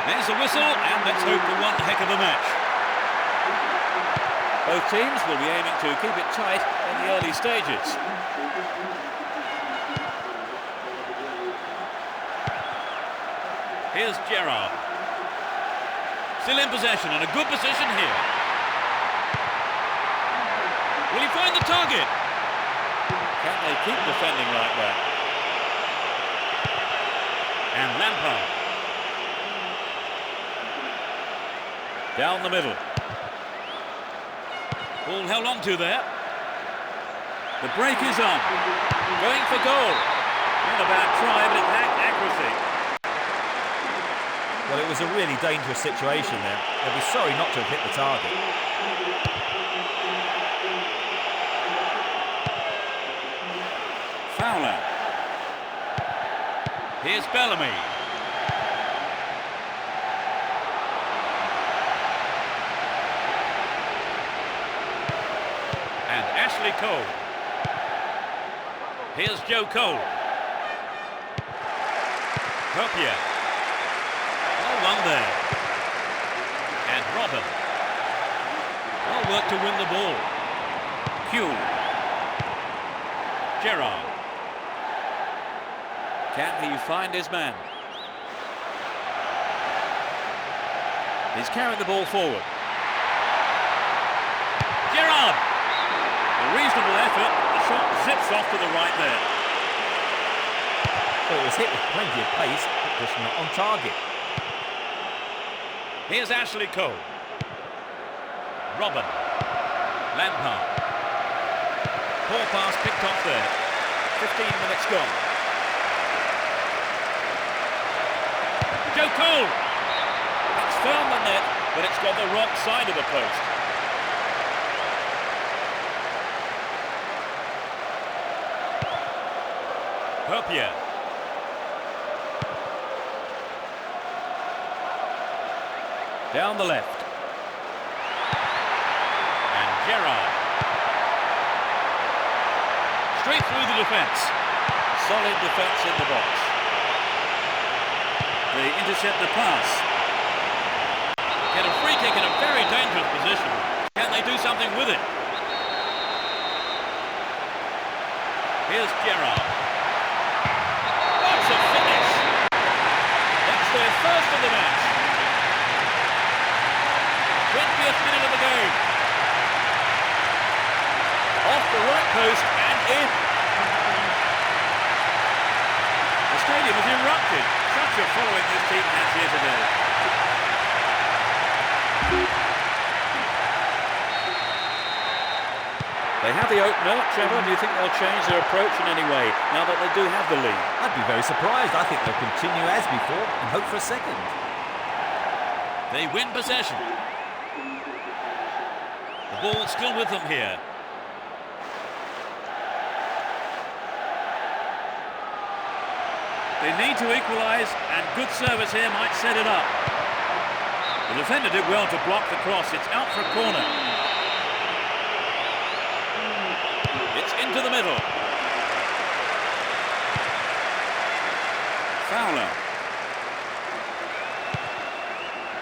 There's the whistle, and let's hope for one heck of a match. Both teams will be aiming to keep it tight in the early stages. Here's Gerrard. Still in possession and a good position here. Will he find the target? Can they keep defending like that? And Lampard. Down the middle. Ball held on to there. The break is on. Going for goal. Not a bad try, but it lacked accuracy. Well, it was a really dangerous situation there. They'll be sorry not to have hit the target. Fowler. Here's Bellamy. And Ashley Cole. Here's Joe Cole. Hopia. Well won there. And Robin. Well worked to win the ball. Kuhl. Gerrard. Can he find his man? He's carrying the ball forward. Gerrard! A reasonable effort. The shot zips off to the right there. Well, it was hit with plenty of pace, but just not on target. Here's Ashley Cole. Robin. Lampard. Poor pass picked off there. 15 minutes gone. Joe Cole! It's found the net, but it's got the wrong side of the post. Hopia. Down the left. And Gerrard. Straight through the defence. Solid defence in the box. They intercept the pass. Get a free kick in a very dangerous position. Can they do something with it? Here's Gerrard. That's a finish. That's their first of the match. 20th minute of the game. Off the right post and in. The stadium has erupted. Such a following this team has here today. They have the opener. Trevor, do you think they'll change their approach in any way now that they do have the lead? I'd be very surprised. I think they'll continue as before and hope for a second. They win possession. The ball's still with them here. They need to equalise, and good service here might set it up. The defender did well to block the cross. It's out for a corner. It's into the middle. Fowler.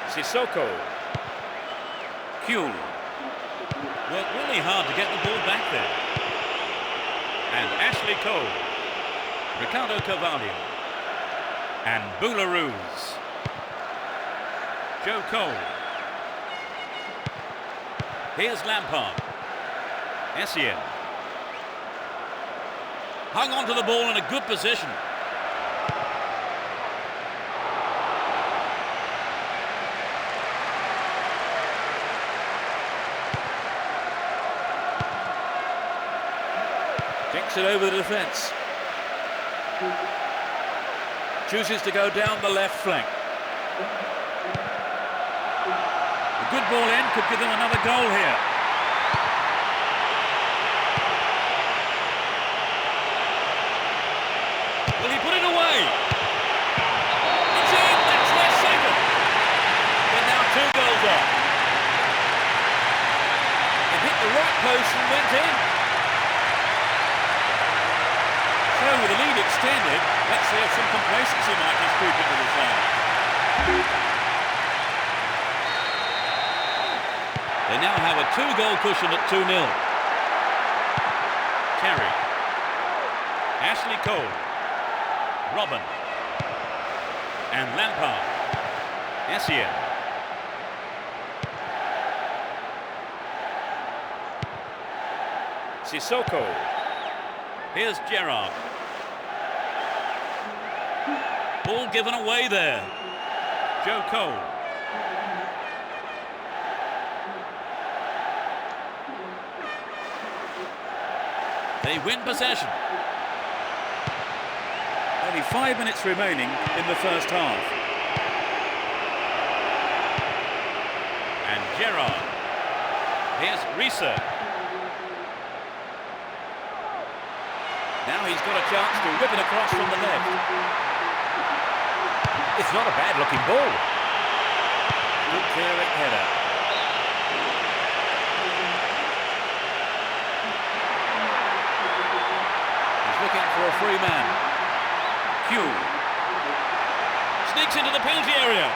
Sissoko. Kuhl. Worked really hard to get the ball back there. And Ashley Cole. Ricardo Carvalho. And Boularus. Joe Cole. Here's Lampard. Essien. Hung onto the ball in a good position. Dinks it over the defence. Chooses to go down the left flank. A good ball in could give them another goal here. Will he put it away? It's in! That's their second! They're now 2 goals up. It hit the right post and went in. So with the lead extended, let's see if some complacency might just creep into the side. now have a 2-goal cushion at 2-0. Terry. Ashley Cole. Robin. And Lampard. Essien. Sissoko. Here's Gerrard. Ball given away there. Joe Cole. They win possession. Only 5 minutes remaining in the first half. And Gerrard. Here's Risa. Now he's got a chance to whip it across from the left. It's not a bad-looking ball. Good clearing header. He's looking for a free man. Q. Sneaks into the penalty area.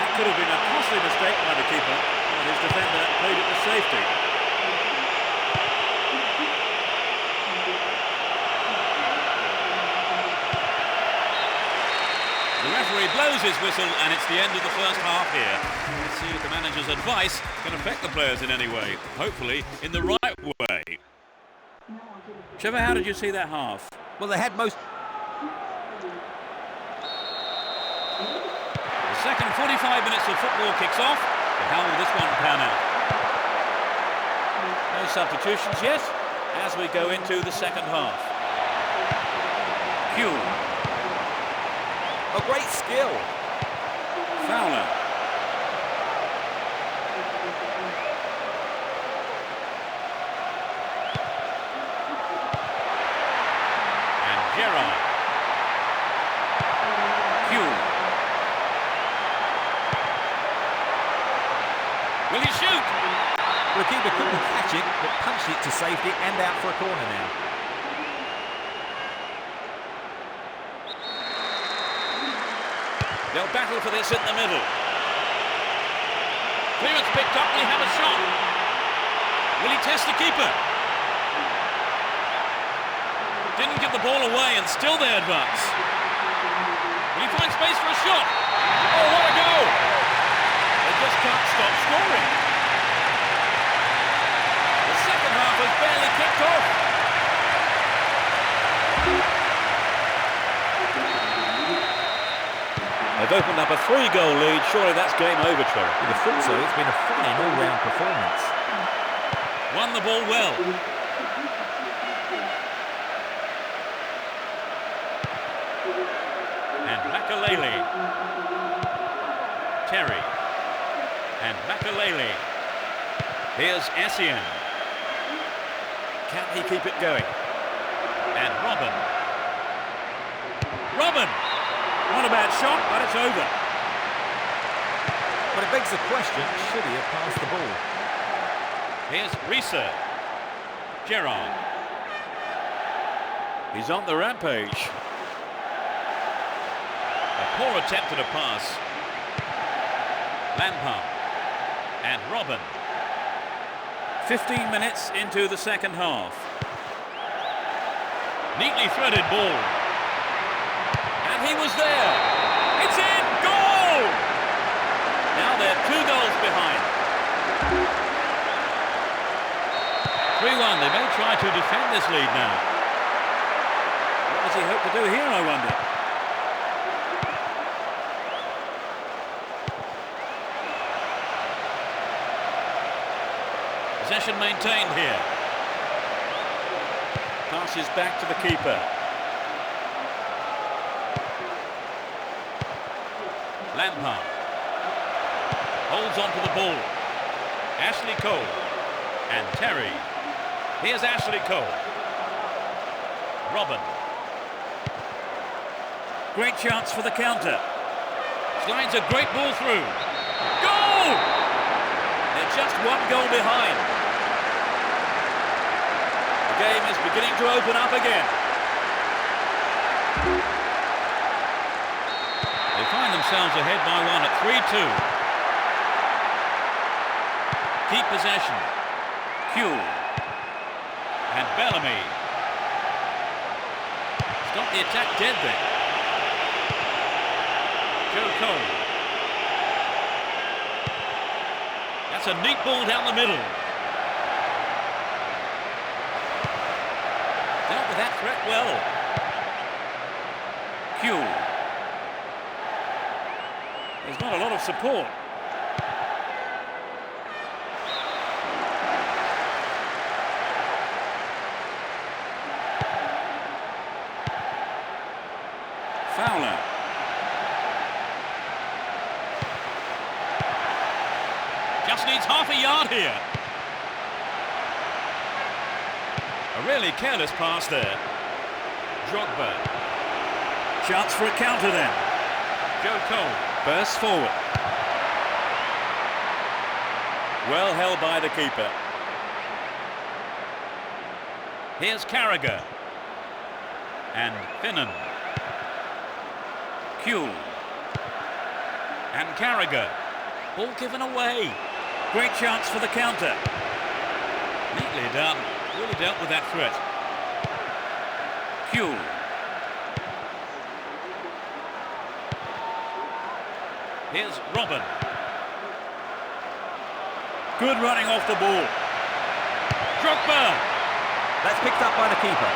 That could have been a costly mistake by the keeper, but his defender played it to safety. The referee blows his whistle and it's the end of the first half here. Let's see if the manager's advice can affect the players in any way. Hopefully in the right way. Trevor, how did you see that half? Well, they had most... The second 45 minutes of football kicks off. But how will this one pan out? No substitutions yet as we go into the second half. Q. A great skill. Fowler. And Gerrard. Q. Will he shoot? The keeper couldn't catch it, but punched it to safety and out for a corner now. They'll battle for this in the middle. Clearance picked up, we have a shot. Will he test the keeper? Didn't give the ball away and still they advance. Will he find space for a shot? Oh, what a goal! They just can't stop scoring. The second half has barely kicked off. They've opened up a 3-goal lead. Surely that's game over, Trevor. With the thought so, it's been a fine all-round performance. Won the ball well. And Makalele. Terry. And Makalele. Here's Essien. Can he keep it going? And Robin. Robin! Not a bad shot, but it's over. But it begs the question, should he have passed the ball? Here's Risa. Gerrard. He's on the rampage. A poor attempt at a pass. Lampard. And Robin. 15 minutes into the second half. Neatly threaded ball. And he was there. It's in! Goal! Now they're 2 goals behind. 3-1. They may try to defend this lead now. What does he hope to do here, I wonder? Possession maintained here. Passes back to the keeper. Lampard holds on to the ball. Ashley Cole and Terry. Here's Ashley Cole. Robin. Great chance for the counter. Slides a great ball through. Goal! They're just 1 goal behind. The game is beginning to open up again. They find themselves ahead by 1 at 3-2. keep possession. Q. And Bellamy. Stop the attack dead there. Joe Cole. That's a neat ball down the middle. Dealt with that threat well. Q. There's not a lot of support. Fowler. Just needs half a yard here. A really careless pass there. Drogba. Chance for a counter then. Joe Cole bursts forward. Well held by the keeper. Here's Carragher. And Finnan. Q. And Carragher. Ball given away. Great chance for the counter. Neatly done. Really dealt with that threat. Q. Here's Robin. Good running off the ball. Drogba. That's picked up by the keeper.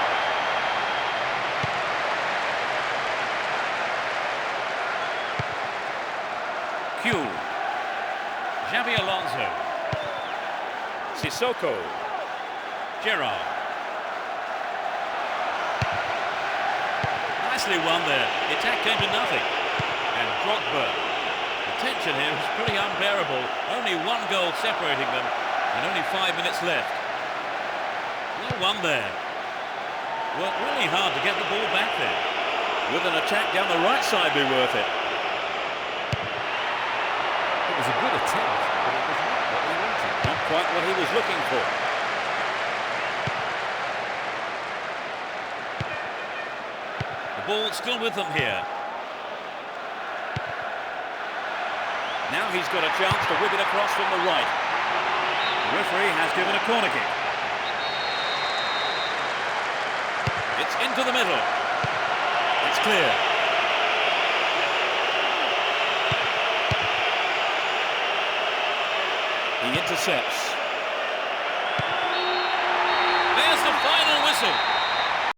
Q. Xabi Alonso. Sissoko. Gerrard. Nicely won there. The attack came to nothing. And Drogba. The tension here was pretty unbearable. Only one goal separating them and only 5 minutes left. Well won there. Worked really hard to get the ball back there. With an attack down the right side be worth it. It was a good attempt, but it was not what he wanted. Not quite what he was looking for. The ball still with them here. Now he's got a chance to whip it across from the right. The referee has given a corner kick. It's into the middle. It's clear. He intercepts. There's the final whistle.